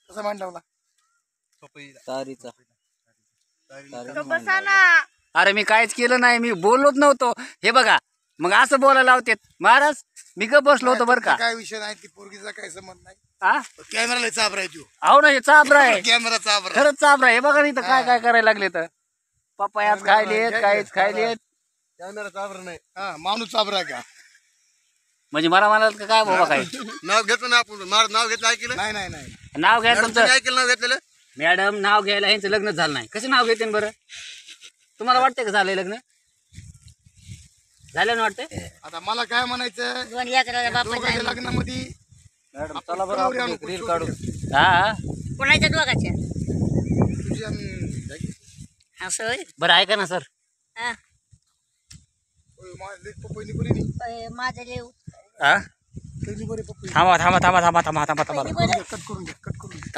कसा मान लावला तारीचा बसा ना. अरे मी काहीच केलं नाही, मी बोललोच नव्हतो. हे बघा मग असं बोलायला लावते महाराज. मी गप बसलो होतो बरं का. काय विषय नाही, ती पोरगीचा काही संबंध नाही. हा कॅमेराला चाबरा आहे तू. अहो ना, हे चाबरा आहे, कॅमेरा चाबरा. खरंच चाबरा आहे. हे बघा इथं काय काय करायला लागले तर. पपयाच खायलेत, काहीच खायलेत. कॅमेरा चाबरा नाही, हा माणूस चाबरा आहे का? म्हणजे मला म्हणाल का काय बाबा काय नाव घेतलं ना आपण, नाव घेतलं ऐकलं नाही? नाही नाही नाव घ्या तुमचं. ऐकलं नाव घेतलेलं? मॅडम नाव घ्यायला यांचं लग्नच झालं नाही, कसं नाव घेते बरं? तुम्हाला वाटतंय का झालंय लग्न? झालं ना वाटतंय? आता मला काय म्हणायचं, दोन लेकराला बाप दोघांच्या लग्नामध्ये मॅडम आपण चला बरं फ्लावर आपण आणू, रील छोटे. काढू. हा कोणाच्या दोघाच्या तुझी आणि असं होय? बरं ऐका ना सर. हा. पहिली बरी नाही, माझं लेव हा पहिली बरी पप्पी. थांबा थांबा थांबा थांबा थांबा थांबा थांबा. बरं. कट करून घ्या, कट करून घ्या.